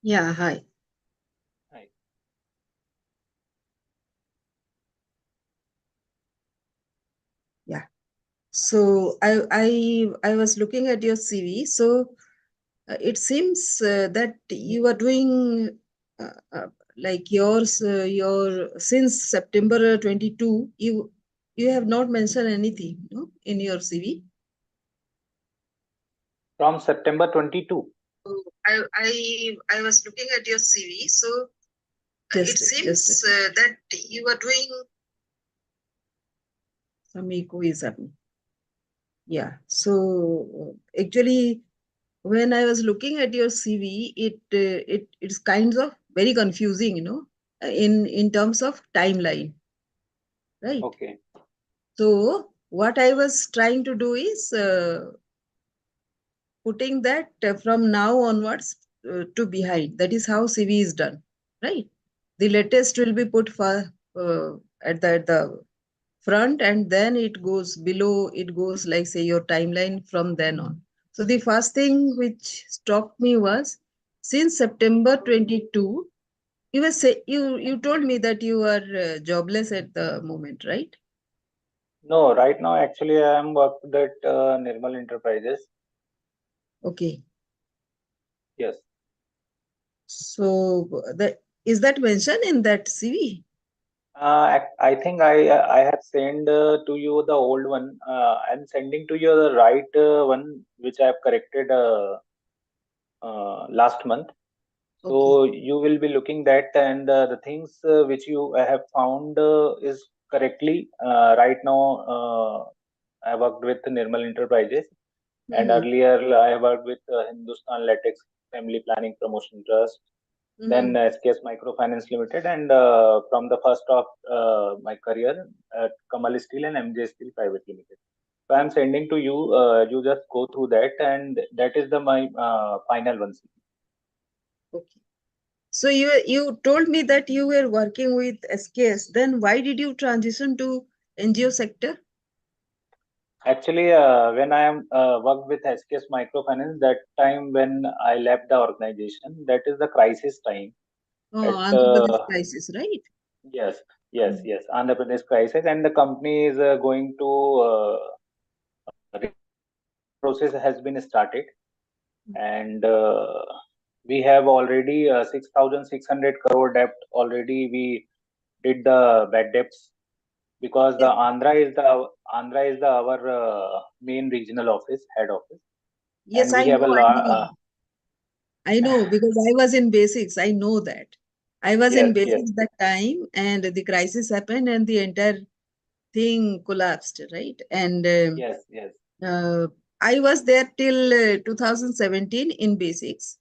Yeah, hi. Right. Yeah. So I was looking at your CV. So it seems that you are doing uh, uh, like your since September 22, you have not mentioned anything, no, in your CV. From September 22. So I was looking at your CV. So it seems that you are doing some echo is happening. Yeah. So actually, when I was looking at your CV, it's kind of very confusing, in terms of timeline, right? Okay. So what I was trying to do is putting that from now onwards to behind. That is how CV is done, right? The latest will be put for at the front, and then it goes below. It goes like say your timeline from then on. So the first thing which stopped me was since September 22, you told me that you are jobless at the moment, right? No, right now actually I am worked at Nirmal Enterprises. Okay. Yes. So that is that mentioned in that CV? I think I have sent to you the old one. I'm sending to you the right one which I have corrected last month. Okay. So you will be looking that, and the things which you have found is correctly right now. I worked with Nirmal Enterprises, and Mm-hmm. earlier I worked with Hindustan Latex Family Planning Promotion Trust, then Mm-hmm. SKS Microfinance Limited, and from the first of my career at Kamal Steel and MJ Steel Private Limited. So I'm sending to you. You just go through that, and that is the my final one. Okay. So you told me that you were working with SKS. Then why did you transition to NGO sector? Actually, when I am worked with SKS Microfinance, that time when I left the organization, that is the crisis time. Oh, At Andhra Pradesh crisis, right? yes, yes, Mm. yes, Andhra Pradesh crisis, and the company is going to process has been started, and we have already 6,600 crore debt already. We did the bad debts because the Yes, Andhra is the our main regional office, head office, yes, and I we have know, a I lot. know. I know because I was in basics. I know that. I was in Yes, yes, basics that time, and the crisis happened, and the entire thing collapsed, right? And yes, yes. uh, I was there till 2017 in basics,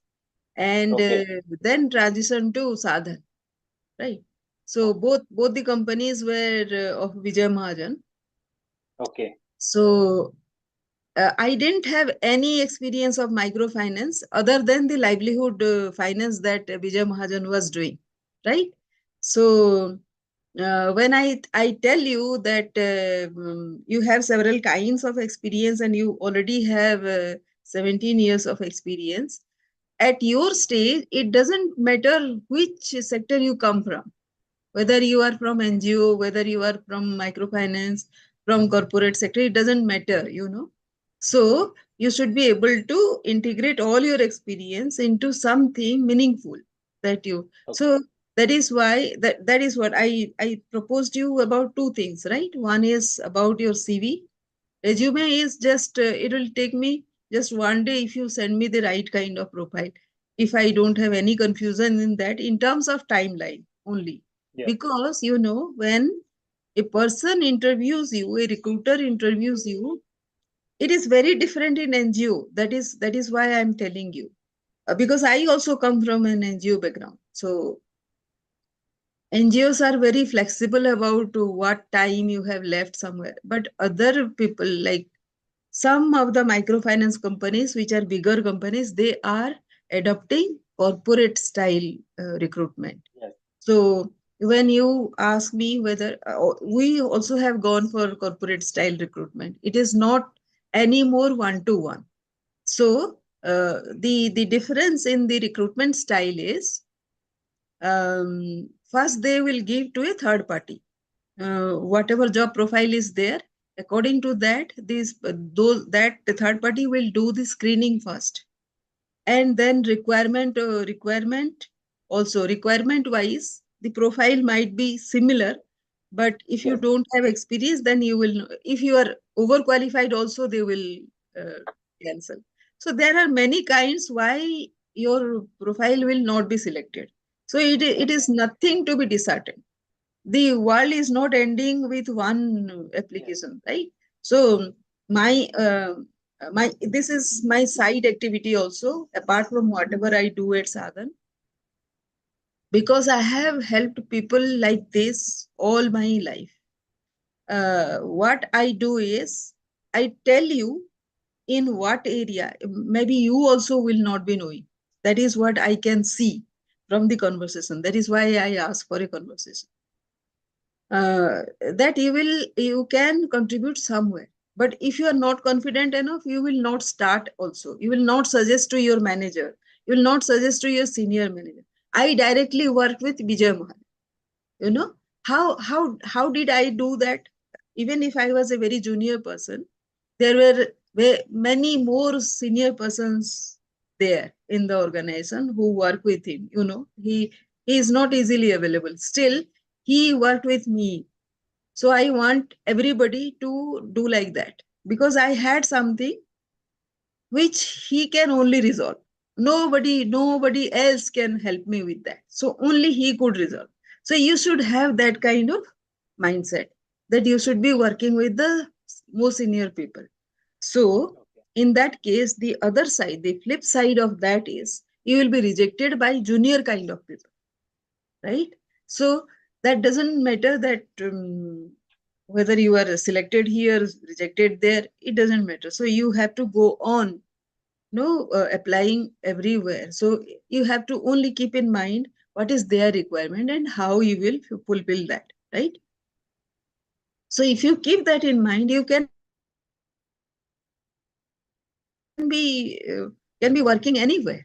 and Okay, then transitioned to Sadhan, right? So both the companies were of Vijay Mahajan. okay, So I didn't have any experience of microfinance other than the livelihood finance that Vijay Mahajan was doing, right? So when I tell you that you have several kinds of experience and you already have 17 years of experience, at your stage, it doesn't matter which sector you come from, whether you are from NGO, whether you are from microfinance, from corporate sector, it doesn't matter. So you should be able to integrate all your experience into something meaningful that you. okay. So that is why that is what I proposed you about two things, right? One is about your CV. Resume is just it will take me just one day if you send me the right kind of profile. If I don't have any confusion in that in terms of timeline only, Yes, because when a person interviews you, a recruiter interviews you, it is very different in NGO. That is why I'm telling you. Because I also come from an NGO background. So NGOs are very flexible about what time you have left somewhere. But other people, like some of the microfinance companies, which are bigger companies, they are adopting corporate style recruitment. yes. So when you ask me whether we also have gone for corporate style recruitment, it is not any more one to one. So The difference in the recruitment style is, first they will give to a third party whatever job profile is there. According to that, those that the third party will do the screening first, and then requirement also, requirement wise the profile might be similar, but if you Yes. don't have experience, then you will, if you are overqualified also, they will uh, cancel. So there are many kinds why your profile will not be selected. So it Okay. is nothing to be disheartened. The world is not ending with one Yes. application, right? So my this is my side activity also, apart from whatever I do at Sadhan, because I have helped people like this all my life. What I do is, I tell you in what area, maybe you also will not be knowing. That is what I can see from the conversation. That is why I ask for a conversation. That you can contribute somewhere, but if you are not confident enough, you will not start. Also, you will not suggest to your manager, you will not suggest to your senior manager. I directly work with Vijay Mahal. You know how did I do that? Even if I was a very junior person, there were many more senior persons there in the organization who work with him. He is not easily available, still he worked with me. So I want everybody to do like that, because I had something which he can only resolve. Nobody else can help me with that. So only he could resolve. So you should have that kind of mindset, that you should be working with the more senior people. So Okay. in that case, the other side, the flip side of that is, you will be rejected by junior kind of people, right? So that doesn't matter that whether you are selected here, rejected there, it doesn't matter. So you have to go on, no, applying everywhere. So you have to only keep in mind what is their requirement and how you will fulfill that, right? So if you keep that in mind, you can be working anywhere,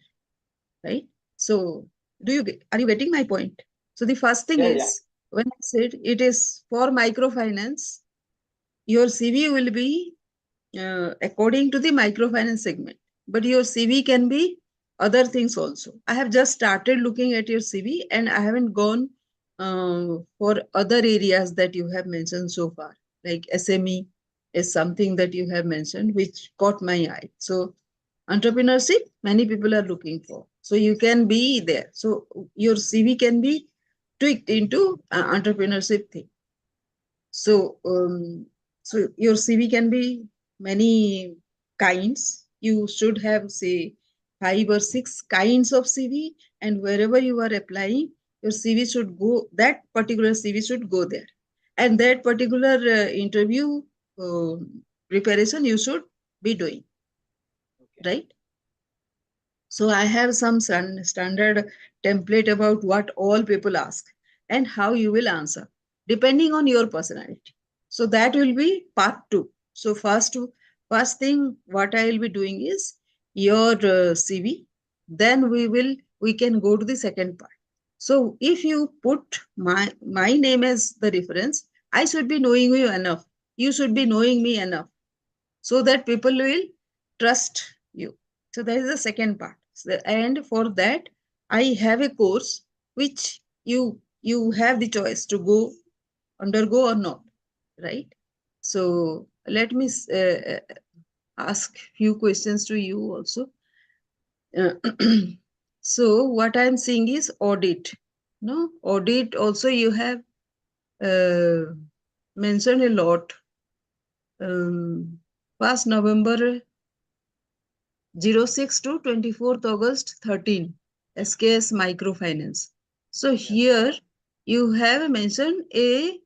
right? So are you getting my point? So the first thing Yeah, yeah. is, when I said it is for microfinance, your CV will be according to the microfinance segment. But your CV can be other things also. I have just started looking at your CV, and I haven't gone for other areas that you have mentioned so far. Like SME is something that you have mentioned, which caught my eye. So entrepreneurship, many people are looking for. So you can be there. So your CV can be tweaked into entrepreneurship thing. So, so your CV can be many kinds. You should have, say, 5 or 6 kinds of CV, and wherever you are applying, your CV should go. That particular CV should go there, and that particular interview preparation you should be doing, Okay. right? So I have some standard template about what all people ask and how you will answer, depending on your personality. So that will be part two. So first thing what I will be doing is your CV. Then we can go to the second part. So if you put my name as the reference, I should be knowing you enough. You should be knowing me enough, so that people will trust you. So that is the second part. And for that, I have a course which you have the choice to go undergo or not, right? So let me ask few questions to you also. Uh, so what I'm seeing is audit. No, audit also you have uh, mentioned a lot. Past November 06 to 24th August 13, SKS Microfinance. So Yes. here you have mentioned a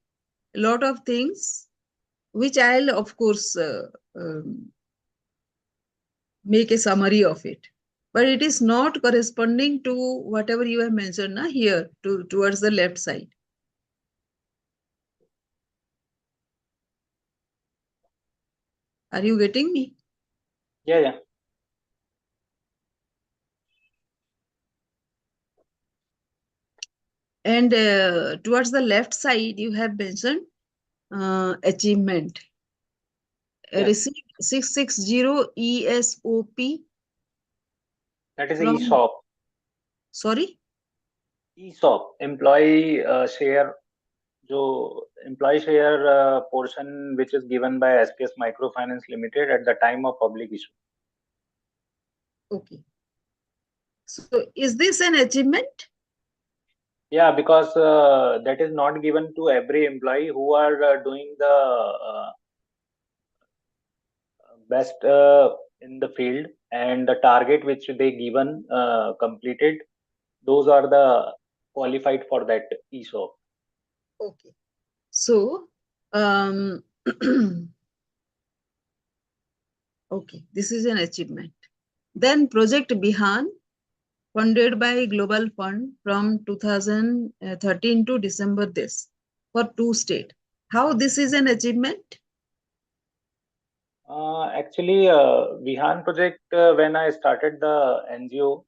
lot of things, which I'll of course make a summary of it. But it is not corresponding to whatever you have mentioned here towards the left side. Are you getting me? Yeah, yeah. And towards the left side, you have mentioned achievement. Yes, Received 660 ESOP that is from, ESOP. sorry? ESOP, employee share, जो employee share portion which is given by SPS Microfinance Limited at the time of public issue. Okay. So is this an achievement? Yeah, because that is not given to every employee who are doing the best in the field, and the target which they given completed, those are the qualified for that ESOP. Okay. So, um, okay, this is an achievement. Then Project Bihan, funded by Global Fund from 2013 to December this for 2 states. How this is an achievement? Actually, Vihan project, when I started the NGO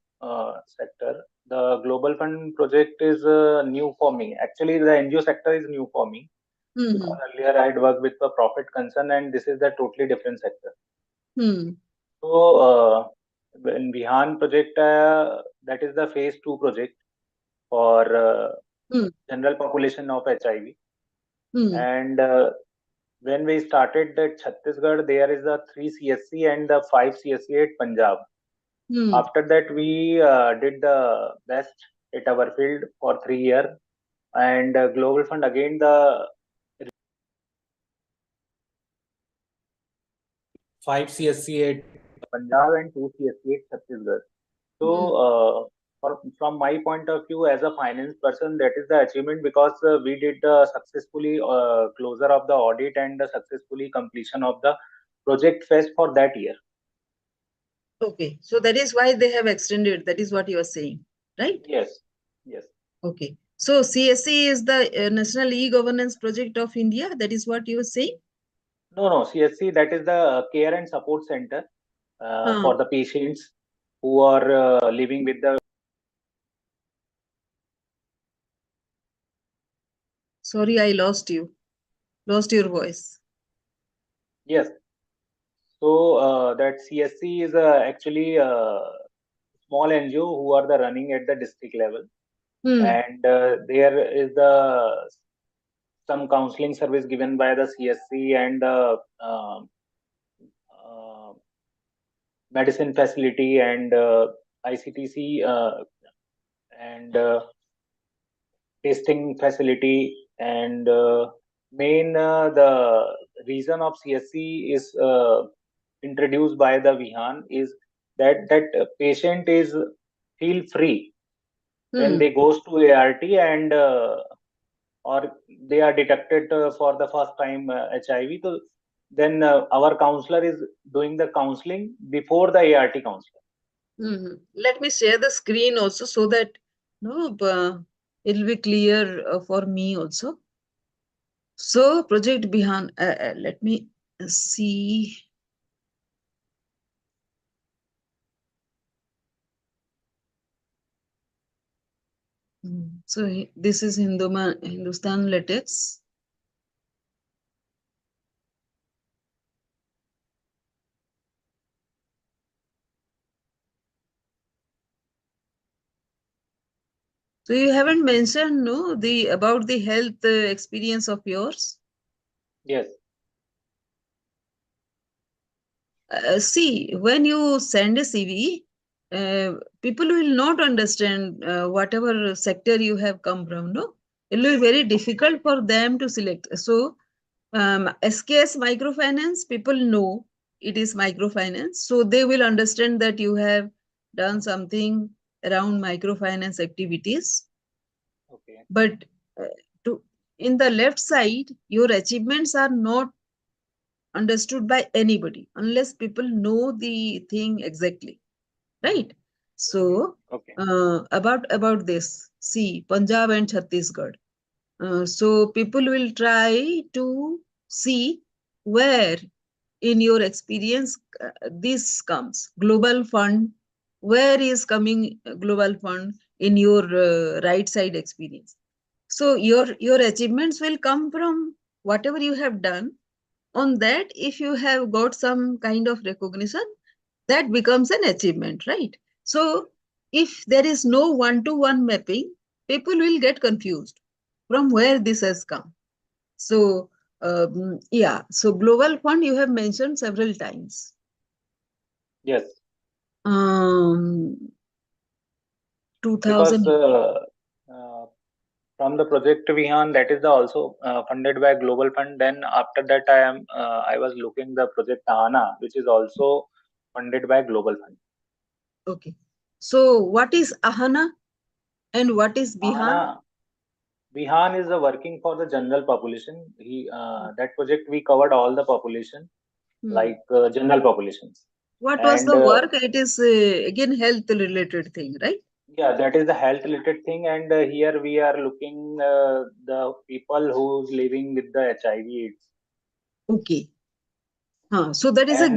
sector, the Global Fund project is new for me. Actually, the NGO sector is new for me because Hmm. earlier I had worked with the profit concern, and this is a totally different sector. Hmm. So, in Vihan project, that is the phase 2 project for Hmm. general population of HIV. Hmm. And when we started at Chhattisgarh, there is a 3 CSC and the 5 CSC at Punjab. Hmm. After that, we did the best at our field for 3 years. And Global Fund again the 5 CSC at Punjab and 2 CSC at Chhattisgarh. So, Hmm. from my point of view as a finance person, that is the achievement because we did successfully closure of the audit and the successfully completion of the project phase for that year. Okay. So that is why they have extended. That is what you are saying, right? Yes, yes. Okay. So CSC is the National E-Governance Project of India. That is what you are saying? No, no, CSC, that is the care and support center Huh. for the patients who are living with the. Sorry, I lost you. Lost your voice. Yes. So that CSC is actually a small NGO who are the running at the district level, Hmm. and there is the some counseling service given by the CSC and uh, medicine facility and ICTC and testing facility, and main the reason of CSC is introduced by the Vihan is that patient is feel free when Hmm. they goes to ART and or they are detected for the first time HIV. So then our counselor is doing the counseling before the ART counselor. Hmm. Let me share the screen also so that no, it will be clear for me also. So project Bihan, let me see. So this is Hindustan latex. So you haven't mentioned no the about the health experience of yours. Yes. See, when you send a CV, people will not understand whatever sector you have come from. No, it will be very difficult for them to select. So, SKS microfinance, people know it is microfinance, so they will understand that you have done something around microfinance activities. Okay. But uh, to in the left side, your achievements are not understood by anybody unless people know the thing exactly, right? So Okay. about this, see Punjab and Chhattisgarh. So people will try to see where in your experience this comes global fund, where is coming global fund in your right side experience. So your achievements will come from whatever you have done. On that, if you have got some kind of recognition, that becomes an achievement, right? So if there is no one to one mapping, people will get confused from where this has come. So yeah, so global fund you have mentioned several times. Yes, um because 2000. uh, from the project Vihan, that is the also funded by Global Fund. Then after that, I was looking the project Ahana, which is also funded by Global Fund. Okay, so what is Ahana and what is Bihan? Ahana Vihan is working for the general population. He That project we covered all the population, Hmm. like general populations, What was and the work? It is again health related thing, right? yeah, that is the health related thing. And here we are looking the people who's living with the HIV/AIDS, Okay. So that is a and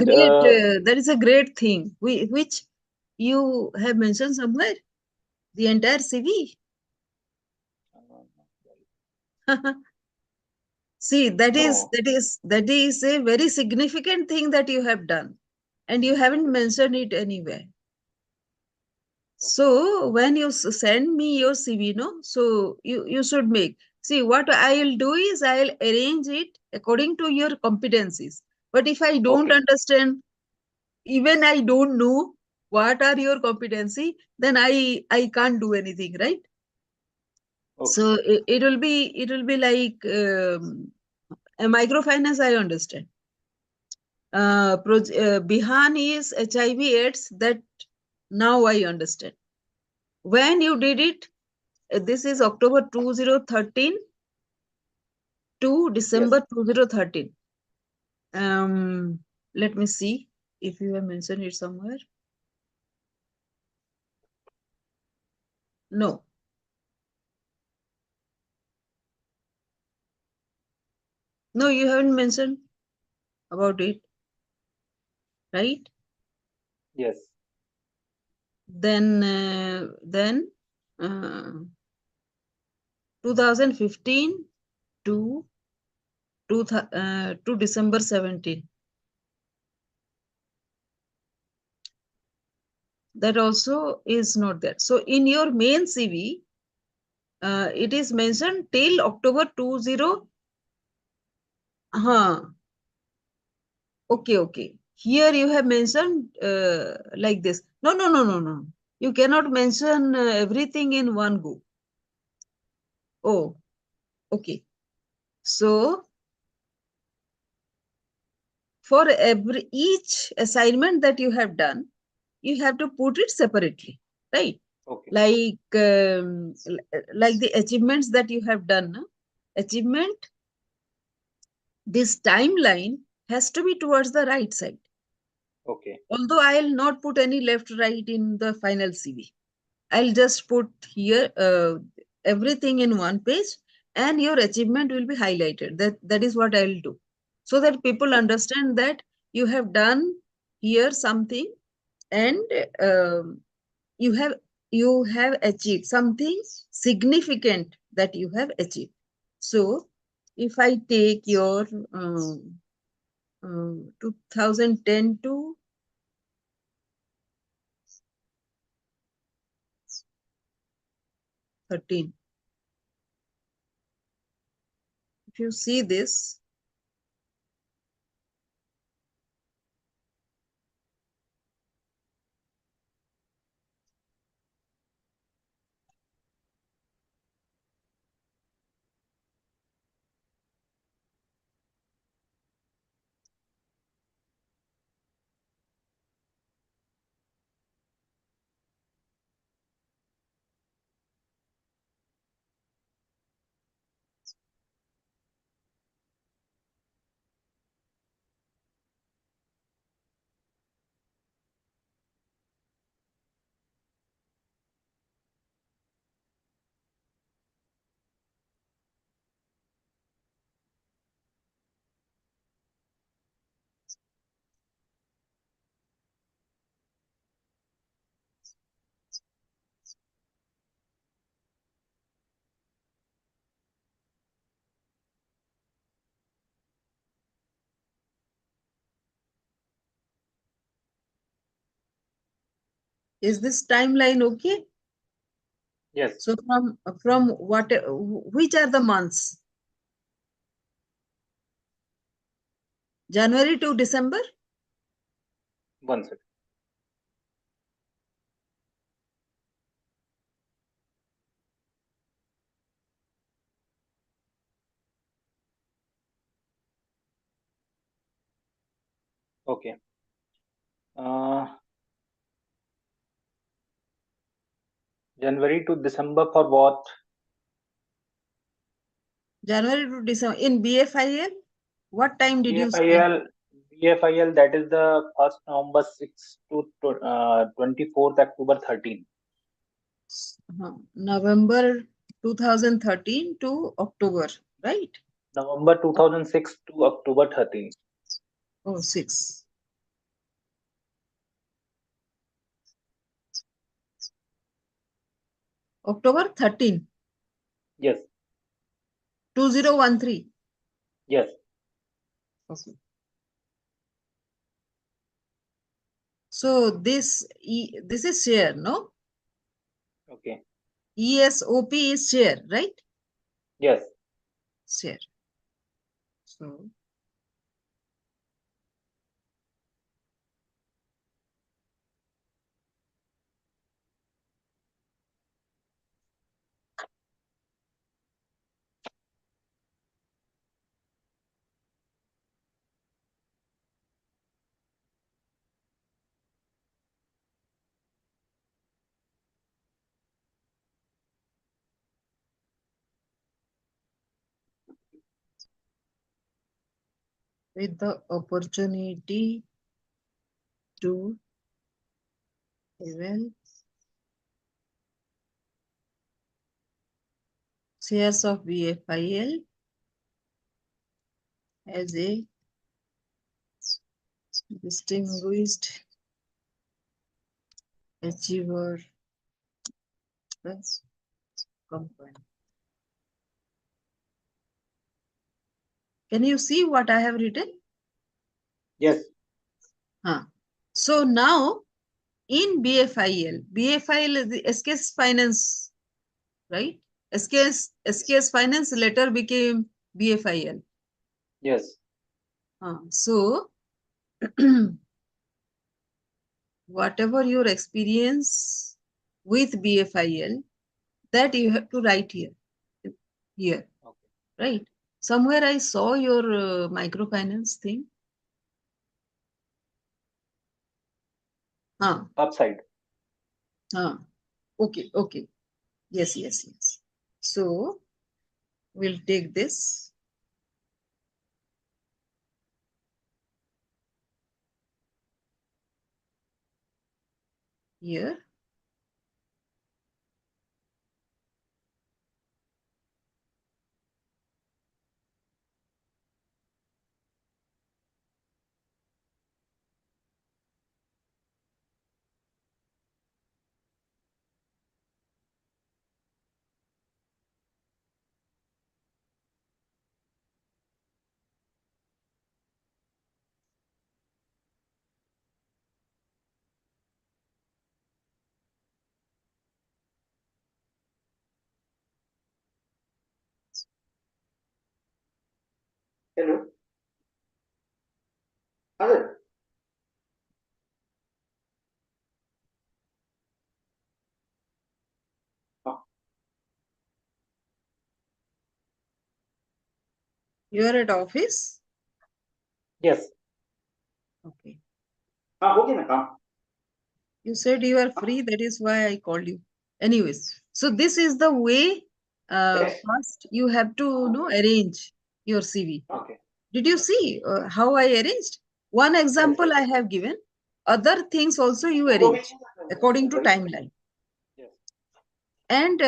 great thing. Which you have mentioned somewhere. The entire CV. See, no, that is a very significant thing that you have done, and you haven't mentioned it anywhere. okay, So when you send me your CV, no, so you should make. See, what I'll do is I'll arrange it according to your competencies. But if I don't okay, understand, even I don't know what are your competency, then I can't do anything, right? okay, So it will be like a microfinance. I understand. Bihan is HIV/AIDS. That now I understand. When you did it, this is October 2013 to yes, December 2013. Um, Let me see if you have mentioned it somewhere. No, no, you haven't mentioned about it, right? yes, Then uh, 2015 to to December 17. That also is not there. So in your main CV, it is mentioned till October 20. Huh. Okay, okay. Here you have mentioned like this. No, no, no, no, no. You cannot mention everything in one go. Oh, okay. So for every each assignment that you have done, you have to put it separately, right? okay, Like the achievements that you have done. No? Achievement, this timeline has to be towards the right side. okay, Although I'll not put any left right in the final CV. I'll just put here everything in one page, and your achievement will be highlighted. That is what I'll do. So that people okay, understand that you have done here something, and um, you have you have achieved something significant that you have achieved. So if I take your 2010 to 13, if you see this, Is this timeline okay? Yes. So from what, which are the months? January to December? One second. Okay. Uh, January to December for what? January to December. In BFIL, what time did you spend? BFIL, BFIL, that is the 1st November 6 to 24th October 13. November 2013 to October, right? November 2006 to October 13. Oh, 6. October 13, Yes, 2013. yes, Okay. So this is share, no? okay, ESOP is share, right? yes. Share. So with the opportunity to avail shares of BFIL as a distinguished achiever plus company. Can you see what I have written? Yes, Huh. So now in BFIL is the SKS Finance, right? yes, SKS Finance later became BFIL. yes. So whatever your experience with BFIL, that you have to write here, Okay. right? Somewhere I saw your microfinance thing. Huh. Upside. Huh. Okay, okay. Yes, yes, yes. So we'll take this here. Hello. Hello. You are at office? Yes. Okay. हाँ हो गया ना काम. You said you are free, that is why I called you. Anyways, so this is the way Yes. first you have to arrange your CV. Okay. Did you see how I arranged? One Yes. example I have given. Other things also you arrange according to timeline. Yes. And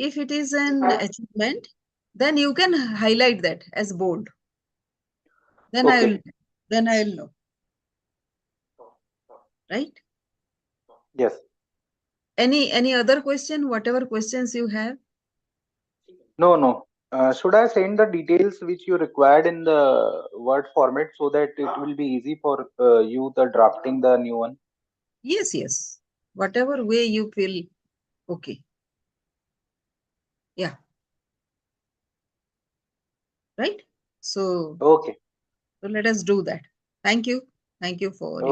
if it is an achievement, then you can highlight that as bold. Then I will Okay. then I will know, right? Yes. Any other question? Whatever questions you have. No, no. Should I send the details which you required in the Word format so that it will be easy for you the drafting the new one? Yes, yes. whatever way you feel okay. Yeah, right? So, Okay. so let us do that. Thank you. Thank you for your